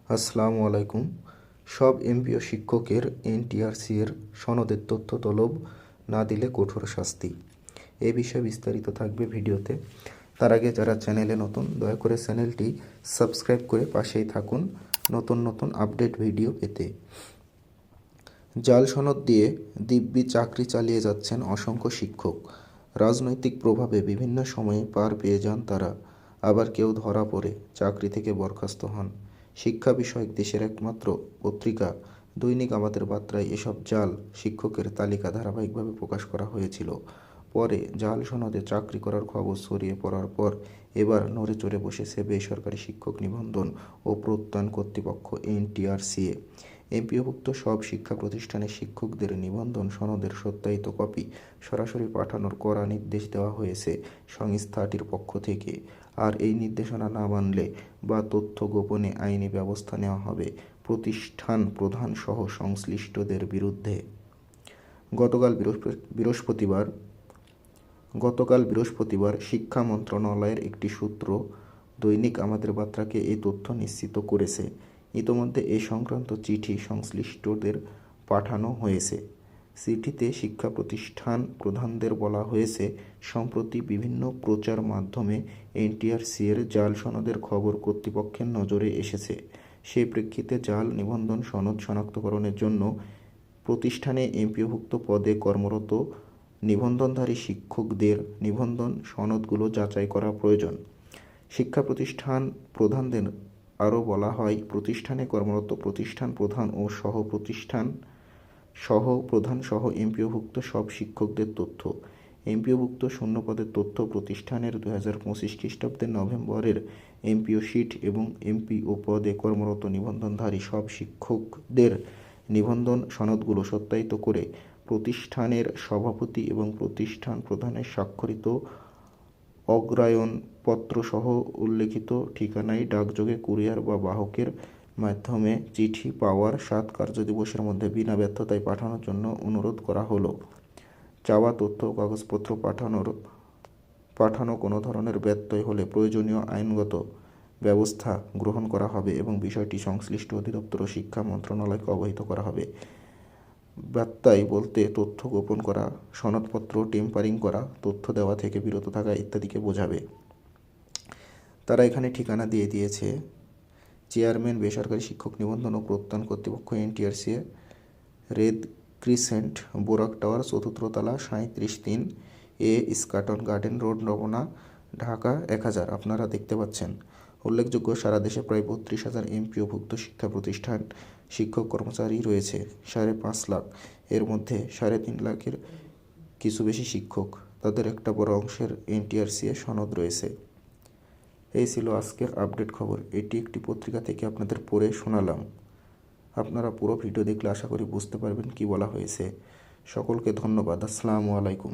আসসালামু আলাইকুম। সব এমপিও শিক্ষকের এনটিআরসি এর সনদের তথ্য তলব না দিলে কঠোর শাস্তি। এ বিষয়ে বিস্তারিত থাকবে ভিডিওতে। তার আগে যারা চ্যানেলে নতুন, দয়া করে চ্যানেলটি সাবস্ক্রাইব করে পাশেই থাকুন নতুন নতুন আপডেট ভিডিও পেতে। জাল সনদ দিয়ে দিব্যি চাকরি চালিয়ে যাচ্ছেন অসংখ্য শিক্ষক। রাজনৈতিক প্রভাবে বিভিন্ন সময়ে পার পেয়ে যান তারা, আবার কেউ ধরা পড়ে চাকরি থেকে বরখাস্ত হন। শিক্ষা বিষয়ক দেশের একমাত্র পত্রিকা দৈনিক আমাদের বার্তায় এসব জাল শিক্ষকের তালিকা ধারাবাহিকভাবে প্রকাশ করা হয়েছিল। পরে জাল সনদে চাকরি করার খবর ছড়িয়ে পড়ার পর এবার নড়ে চড়ে বসেছে বেসরকারি শিক্ষক নিবন্ধন ও প্রত্যয়ন কর্তৃপক্ষ এনটিআরসিএ। এমপিওভুক্ত সব শিক্ষা প্রতিষ্ঠানের শিক্ষকদের নিবন্ধন সনদের সত্যায়িত কপি সরাসরি পাঠানোর কড়া নির্দেশ দেওয়া হয়েছে সংস্থাটির পক্ষ থেকে। আর এই নির্দেশনা না মানলে বা তথ্য গোপনে আইনি ব্যবস্থা নেওয়া হবে প্রতিষ্ঠান প্রধান সহ সংশ্লিষ্টদের বিরুদ্ধে। গতকাল বৃহস্পতিবার শিক্ষা মন্ত্রণালয়ের একটি সূত্র দৈনিক আমাদের বার্তাকে এই তথ্য নিশ্চিত করেছে। ইতোমধ্যে এ সংক্রান্ত চিঠি সংশ্লিষ্টদের পাঠানো হয়েছে। চিঠিতে শিক্ষা প্রতিষ্ঠান প্রধানদের বলা হয়েছে, সম্প্রতি বিভিন্ন প্রচার মাধ্যমে এনটিআরসি এর জাল সনদের খবর কর্তৃপক্ষের নজরে এসেছে। সেই প্রেক্ষিতে জাল নিবন্ধন সনদ শনাক্তকরণের জন্য প্রতিষ্ঠানে এমপিওভুক্ত পদে কর্মরত নিবন্ধনধারী শিক্ষকদের নিবন্ধন সনদগুলো যাচাই করা প্রয়োজন। শিক্ষা প্রতিষ্ঠান প্রধানদের আরও বলা হয়, প্রতিষ্ঠানে কর্মরত প্রতিষ্ঠান প্রধান ও সহ-প্রধান সহ এমপিওভুক্ত সব শিক্ষকদের তথ্য, এমপিওভুক্ত শূন্যপদের তথ্য প্রতিষ্ঠানের 2025 খ্রিস্টাব্দের নভেম্বরের এমপিও শিট এবং এমপিও পদে কর্মরত নিবন্ধনধারী সব শিক্ষকদের নিবন্ধন সনদগুলো সত্যায়িত করে প্রতিষ্ঠানের সভাপতি এবং প্রতিষ্ঠান প্রধানের স্বাক্ষরিত অগ্রায়ণপত্রসহ উল্লেখিত ঠিকানায় ডাকযোগে, কুরিয়ার বা বাহকের মাধ্যমে চিঠি পাওয়ার 7 কার্যদিবসের মধ্যে বিনা ব্যর্থতায় পাঠানোর জন্য অনুরোধ করা হলো। চাওয়া তথ্য ও কাগজপত্র পাঠানো কোনো ধরনের ব্যত্যয় হলে প্রয়োজনীয় আইনগত ব্যবস্থা গ্রহণ করা হবে এবং বিষয়টি সংশ্লিষ্ট অধিদপ্তর ও শিক্ষা মন্ত্রণালয়কে অবহিত করা হবে। ব্যত্যয় বলতে তথ্য গোপন করা, সনদপত্র টেম্পারিং করা, তথ্য দেওয়া থেকে বিরত থাকা ইত্যাদিকে বোঝাবে। তারা এখানে ঠিকানা দিয়ে দিয়েছে: চেয়ারম্যান, বেসরকারি শিক্ষক নিবন্ধন ও প্রত্যয়ন কর্তৃপক্ষ NTRC, Red Crescent, Borak Tower, 4th তলা, 37-3 A, Eskaton Garden Road, Ramna, Dhaka 1000। আপনারা দেখতে পাচ্ছেন। উল্লেখযোগ্য, সারা দেশে প্রায় 32,000 এমপিওভুক্ত শিক্ষা প্রতিষ্ঠান শিক্ষক কর্মচারী রয়েছে, 5.5 লাখ। এর মধ্যে 3.5 লাখের কিছু বেশি শিক্ষক, তাদের একটা বড় অংশের এনটিআরসি এ সনদ রয়েছে। এই ছিল আজকের আপডেট খবর। এটি একটি পত্রিকা থেকে আপনাদের পড়ে শোনালাম। আপনারা পুরো ভিডিও দেখলে আশা করি বুঝতে পারবেন কি বলা হয়েছে। সকলকে ধন্যবাদ। আসসালামু আলাইকুম।